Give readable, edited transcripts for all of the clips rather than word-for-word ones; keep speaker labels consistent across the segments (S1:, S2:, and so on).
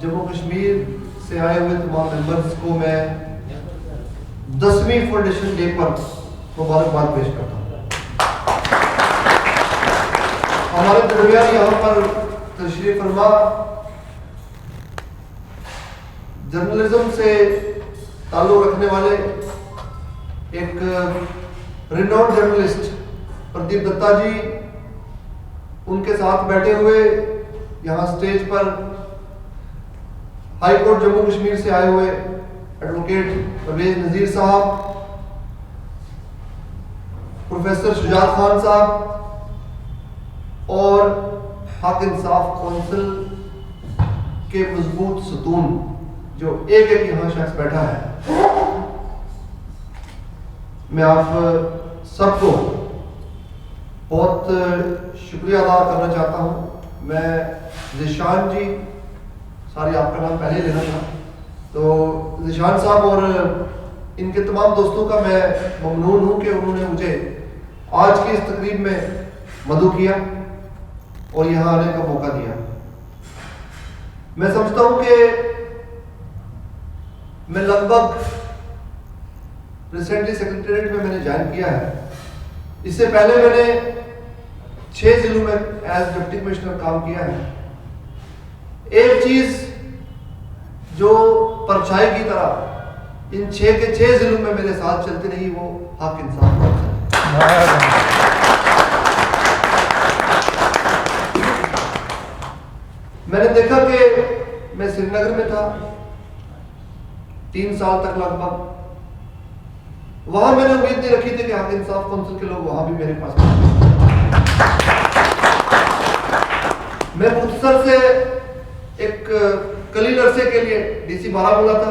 S1: जम्मू कश्मीर से आए हुए तमाम मेंबर्स को मैं 10वीं फाउंडेशन डे पर मुबारकबाद पेश करता हूँ। हमारे दरमियान यहाँ पर तशरीफ फरमा जर्नलिज्म से ताल्लुक़ रखने वाले एक रिनोन्ड जर्नलिस्ट प्रदीप दत्ता जी, उनके साथ बैठे हुए यहाँ स्टेज पर हाई कोर्ट जम्मू कश्मीर से आए हुए एडवोकेट परवेज नज़ीर साहब, प्रोफेसर शुजात खान साहब और हक इंसाफ काउंसिल के मजबूत सतून जो एक एक यहाँ शख्स बैठा है, मैं आप सबको बहुत शुक्रिया अदा करना चाहता हूँ। मैं ज़ीशान जी, सारी आपका नाम पहले लेना था, तो ज़ीशान साहब और इनके तमाम दोस्तों का मैं ममनून हूँ कि उन्होंने मुझे आज की इस तकरीब में मदऊ किया और यहाँ आने का मौका दिया। मैं समझता हूँ कि मैं लगभग रिसेंटली सेक्रेटेरिएट में मैंने ज्वाइन किया है। इससे पहले मैंने 6 जिलों में एज डिप्टी कमिश्नर काम किया है। एक चीज जो परछाई की तरह इन 6 के 6 जिलों में मेरे साथ चलती रही, वो हक इंसाफ है। मैंने देखा कि मैं श्रीनगर में था 3 साल तक लगभग, वहां मैंने उम्मीद नहीं रखी थी कि हक इंसाफ काउंसिल के लोग वहां भी मेरे पास मैं मुख्तसर से एक कलील अरसे के लिए डीसी बारामूला था,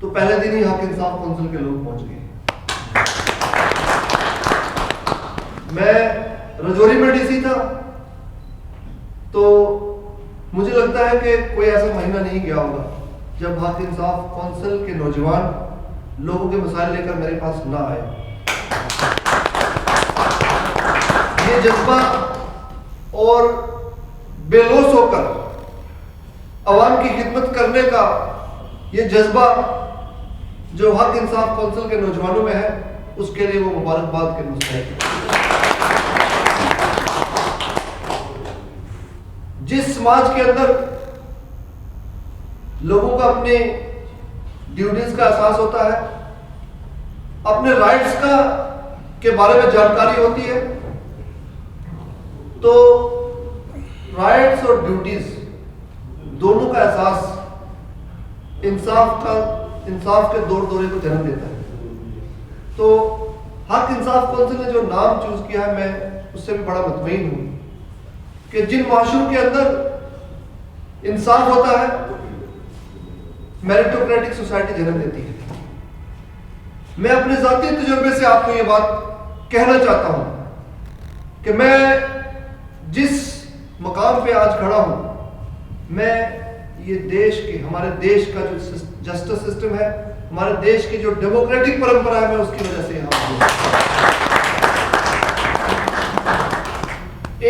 S1: तो पहले दिन ही हक इंसाफ काउंसिल के लोग पहुंच गए। मैं रजौरी में डीसी था, तो मुझे लगता है कि कोई ऐसा महीना नहीं गया होगा जब हक इंसाफ काउंसिल के नौजवान लोगों के मसाइल लेकर मेरे पास ना आए। ये जज्बा और बेलोस होकर अवाम की खिदमत करने का ये जज्बा जो हक इंसाफ काउंसिल के नौजवानों में है, उसके लिए वो मुबारकबाद के मुस्तहिक है। जिस समाज के अंदर लोगों को अपने ड्यूटीज का एहसास होता है, अपने राइट्स का के बारे में जानकारी होती है, तो राइट्स और ड्यूटीज दोनों का एहसास इंसाफ के दौर दौरे को जन्म देता है। तो हक इंसाफ काउंसिल ने जो नाम चूज किया है, मैं उससे भी बड़ा मुतमईन हूं कि जिन माशरों के अंदर इंसाफ होता है, मेरिटोक्रेटिक सोसाइटी जन्म देती है। मैं अपने जाती तजुर्बे से आपको ये बात कहना चाहता हूं कि मैं जिस मकाम पे आज खड़ा हूं, मैं ये देश के, हमारे देश का जो जस्टिस सिस्टम है, हमारे देश की जो डेमोक्रेटिक परंपरा है, मैं उसकी वजह से यहां हूं।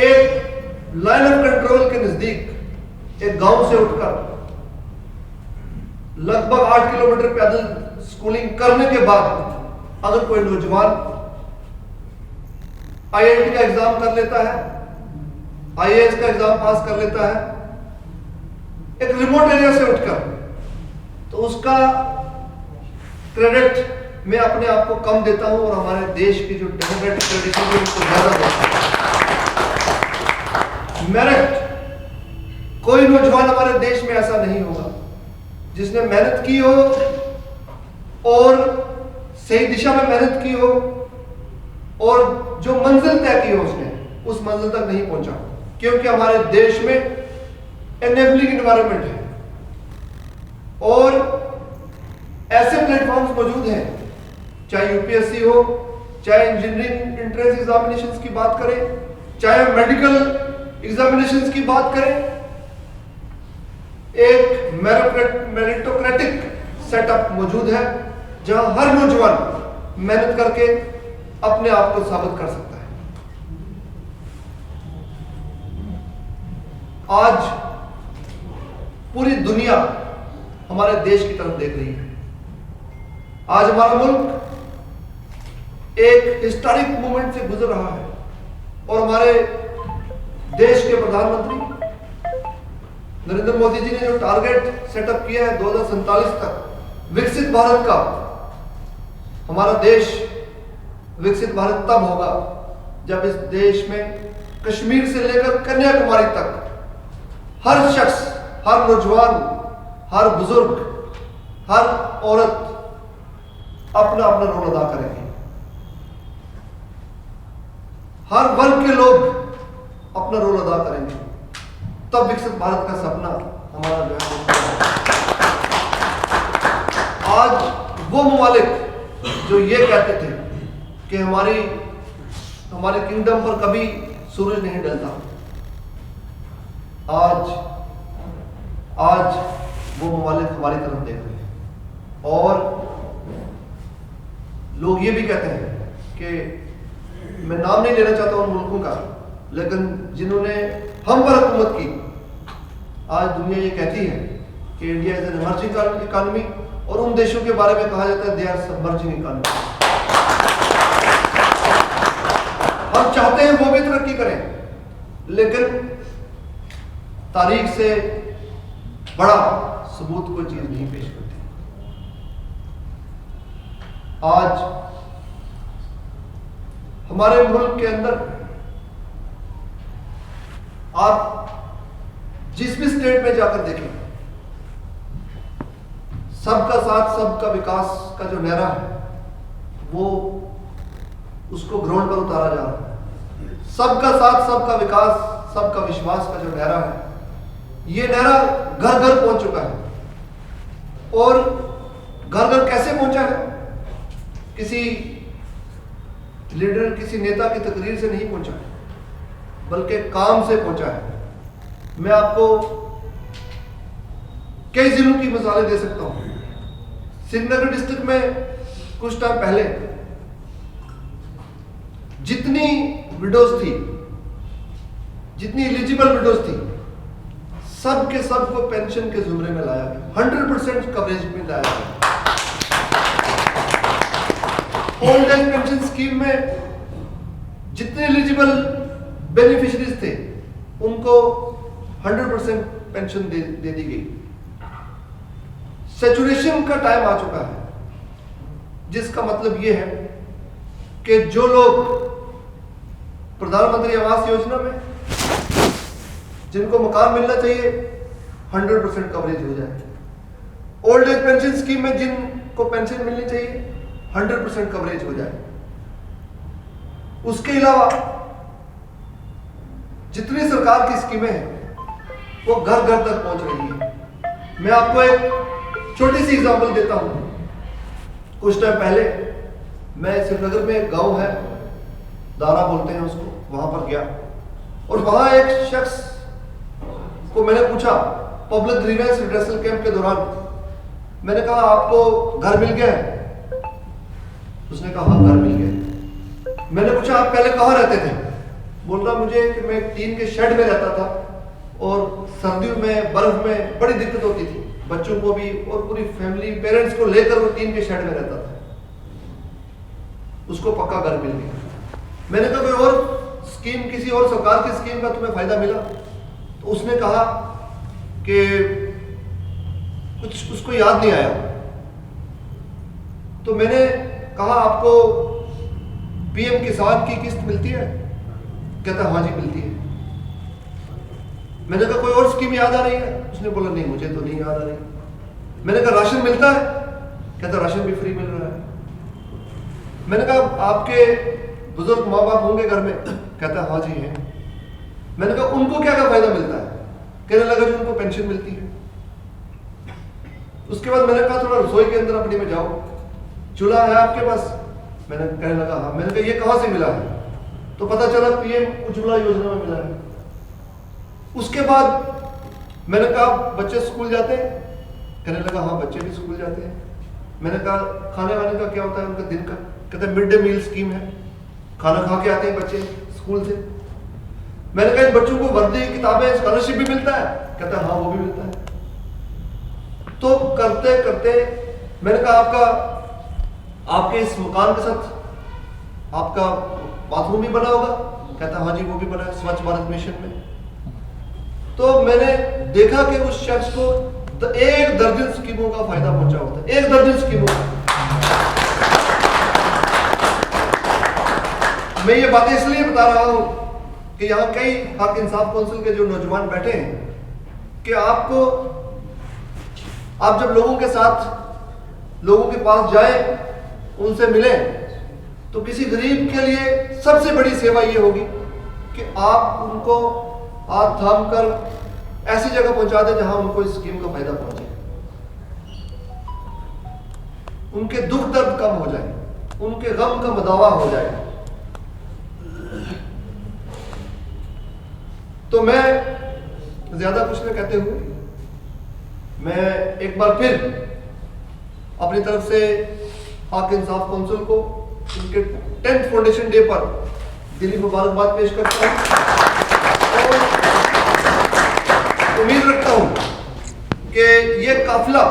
S1: एक लाइन ऑफ कंट्रोल के नजदीक एक गांव से उठकर लगभग 8 किलोमीटर पैदल स्कूलिंग करने के बाद अगर कोई नौजवान आईआईटी का एग्जाम कर लेता है, आईएएस का एग्जाम पास कर लेता है एक रिमोट एरिया से उठकर, तो उसका क्रेडिट मैं अपने आप को कम देता हूं और हमारे देश की जो डेमोक्रेटिक ट्रेडिशन है उसको ज्यादा देता हूं। मेरिट, कोई नौजवान हमारे देश में ऐसा नहीं होगा जिसने मेहनत की हो और सही दिशा में मेहनत की हो और जो मंजिल तय की हो उसने उस मंजिल तक नहीं पहुंचा, क्योंकि हमारे देश में एनेबलिंग एनवायरनमेंट है और ऐसे प्लेटफॉर्म्स मौजूद हैं, चाहे यूपीएससी हो, चाहे इंजीनियरिंग एंट्रेंस एग्जामिनेशंस की बात करें, चाहे मेडिकल एग्जामिनेशंस की बात करें, एक मेरिटोक्रेटिक सेटअप मौजूद है जहां हर नौजवान मेहनत करके अपने आप को साबित कर सकता है। आज पूरी दुनिया हमारे देश की तरफ देख रही है। आज हमारा मुल्क एक हिस्टोरिक मूवमेंट से गुजर रहा है और हमारे देश के प्रधानमंत्री नरेंद्र मोदी जी ने जो टारगेट सेटअप किया है 2047 तक विकसित भारत का, हमारा देश विकसित भारत तब होगा जब इस देश में कश्मीर से लेकर कन्याकुमारी तक हर शख्स, हर नौजवान, हर बुजुर्ग, हर औरत अपना अपना रोल अदा करेंगे। हर वर्ग के लोग अपना रोल अदा करेंगे, तब विकसित भारत का सपना हमारा जो है। आज वो ममालिक जो ये कहते थे कि हमारे किंगडम पर कभी सूरज नहीं ढलता, आज वो ममालिक हमारी तरफ देख रहे हैं और लोग ये भी कहते हैं कि मैं नाम नहीं लेना चाहता उन मुल्कों का, लेकिन जिन्होंने हम पर हुकूमत की, आज दुनिया ये कहती है कि India is an emerging economy और उन देशों के बारे में कहा जाता है दे आर सबमर्जिंग इकोनॉमी। हम चाहते हैं वो भी तरक्की करें, लेकिन तारीख से बड़ा सबूत कोई चीज नहीं पेश करती। आज हमारे मुल्क के अंदर आप जिस भी स्टेट में जाकर देखें, सबका साथ सबका विकास का जो नारा है वो उसको ग्राउंड पर उतारा जा रहा है। सबका साथ सबका विकास, सबका विश्वास का जो नारा है, ये नारा घर घर पहुंच चुका है। और घर घर कैसे पहुंचा है? किसी लीडर, किसी नेता की तकरीर से नहीं पहुंचा है, बल्कि काम से पहुंचा है। मैं आपको कई जिलों की मिसालें दे सकता हूं। श्रीनगर डिस्ट्रिक्ट में कुछ टाइम पहले जितनी विडोज थी, जितनी एलिजिबल विडोज थी, सब के सब को पेंशन के जुमरे में लाया गया, 100% कवरेज में लाया गया। ओल्ड एज पेंशन स्कीम में जितने एलिजिबल बेनिफिशियरीज थे उनको 100% पेंशन दे दी गई। सैचुरेशन का टाइम आ चुका है, जिसका मतलब यह है कि जो लोग प्रधानमंत्री आवास योजना में जिनको मकान मिलना चाहिए 100% कवरेज हो जाए, ओल्ड एज पेंशन स्कीम में जिनको पेंशन मिलनी चाहिए 100% कवरेज हो जाए। उसके अलावा जितनी सरकार की स्कीमें हैं वो घर घर तक पहुंच रही है। मैं आपको एक छोटी सी एग्जांपल देता हूं। कुछ टाइम पहले मैं श्रीनगर में एक गांव है, दारा बोलते हैं उसको, वहां पर गया और वहां एक शख्स को मैंने पूछा पब्लिक ग्रीवेंस रिड्रेसल कैंप के दौरान, मैंने कहा आपको घर मिल गया है? उसने कहा हाँ घर मिल गया। मैंने पूछा आप पहले कहाँ रहते थे? बोल रहा मुझे कि मैं टीन के शेड में रहता था और सर्दियों में बर्फ में बड़ी दिक्कत होती थी, बच्चों को भी और पूरी फैमिली पेरेंट्स को लेकर वो टीन के शेड में रहता था। उसको पक्का घर मिल गया। मैंने कहा कोई और स्कीम, किसी और सरकार की स्कीम का तुम्हें फायदा मिला? तो उसने कहा कि कुछ उसको याद नहीं आया। तो मैंने कहा आपको पीएम किसान की किस्त मिलती है? कहता हाँ जी मिलती है। मैंने कहा कोई और स्कीम याद आ रही है? उसने बोला नहीं मुझे तो नहीं याद आ रही। मैंने कहा राशन मिलता है? कहता राशन भी फ्री मिल रहा है। मैंने कहा आपके बुजुर्ग माँ बाप होंगे घर में? कहता हाँ जी है। मैंने कहा उनको क्या क्या फायदा मिलता है? कहने लगा जो उनको पेंशन मिलती है। उसके बाद मैंने कहा थोड़ा रसोई के अंदर अपनी में जाओ, चूल्हा है आपके पास? मैंने कहने लगा हाँ। मैंने कहा ये कहां से मिला है? तो पता चला पीएम उज्ज्वला योजना में मिला है। उसके बाद मैंने कहा बच्चे स्कूल जाते हैं? कहने लगा हाँ बच्चे भी स्कूल जाते हैं। मैंने कहा खाने वाने का क्या होता है उनका दिन का? कहते मिड डे मील स्कीम है, खाना खा के आते हैं बच्चे स्कूल से। मैंने कहा इन बच्चों को वर्दी, किताबें, स्कॉलरशिप भी मिलता है? कहता हाँ वो भी मिलता है। तो करते करते मैंने कहा आपके इस मकान के साथ आपका बाथरूम भी बना होगा? कहता हाँ जी वो भी बना है स्वच्छ भारत मिशन में। तो मैंने देखा कि उस शख्स को एक दर्जन स्कीमों का फायदा पहुंचा होता है, एक दर्जन स्कीमों का। मैं ये बातें इसलिए बता रहा हूं कि यहाँ कई हक इंसाफ काउंसिल के जो नौजवान बैठे हैं कि आप जब लोगों के साथ लोगों के पास जाए, उनसे मिले, तो किसी गरीब के लिए सबसे बड़ी सेवा ये होगी कि आप उनको हाथ थाम कर ऐसी जगह पहुंचा दें जहां उनको इस स्कीम का फायदा पहुंचे, उनके दुख दर्द कम हो जाए, उनके गम का मदावा हो जाए। तो मैं ज्यादा कुछ न कहते हुए मैं एक बार फिर अपनी तरफ से हक इंसाफ काउंसिल को उनके 10th फाउंडेशन डे पर दिली मुबारकबाद पेश करता हूं और उम्मीद रखता हूं कि ये काफिला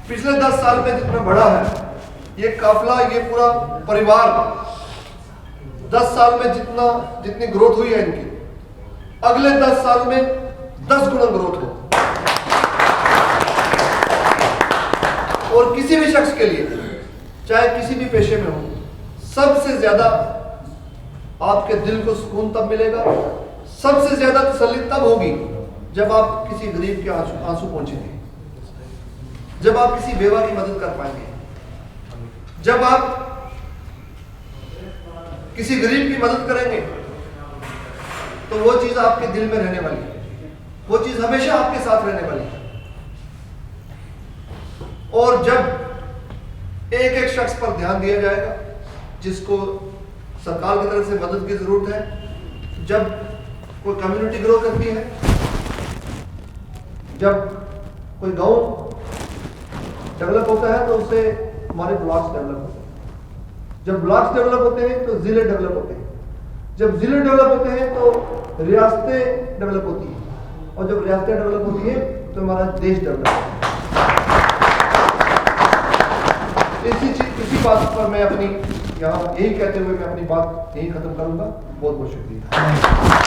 S1: पिछले 10 साल में जितना बढ़ा है, ये काफिला, ये पूरा परिवार 10 साल में जितनी ग्रोथ हुई है इनकी, अगले 10 साल में 10 गुना ग्रोथ हो। और किसी भी शख्स के लिए, चाहे किसी भी पेशे में हो, सबसे ज्यादा आपके दिल को सुकून तब मिलेगा, सबसे ज्यादा तसल्ली तब होगी जब आप किसी गरीब के आंसू पहुंचेंगे, जब आप किसी बेवा की मदद कर पाएंगे, जब आप किसी गरीब की मदद करेंगे, तो वो चीज आपके दिल में रहने वाली है, वो चीज हमेशा आपके साथ रहने वाली है। और जब एक एक शख्स पर ध्यान दिया जाएगा जिसको सरकार की तरफ से मदद की जरूरत है, जब कोई कम्युनिटी ग्रो करती है, जब कोई गांव डेवलप होता है तो उससे हमारे ब्लॉक्स डेवलप होते हैं, जब ब्लॉक्स डेवलप होते हैं तो जिले डेवलप होते हैं, जब जिले डेवलप होते हैं तो रियासतें डेवलप होती हैं, और जब रियासतें डेवलप होती है तो हमारा देश डेवलप होता है। इसी बात पर मैं अपनी यहाँ यही कहते हुए मैं अपनी बात यही खत्म करूंगा। बहुत बहुत शुक्रिया।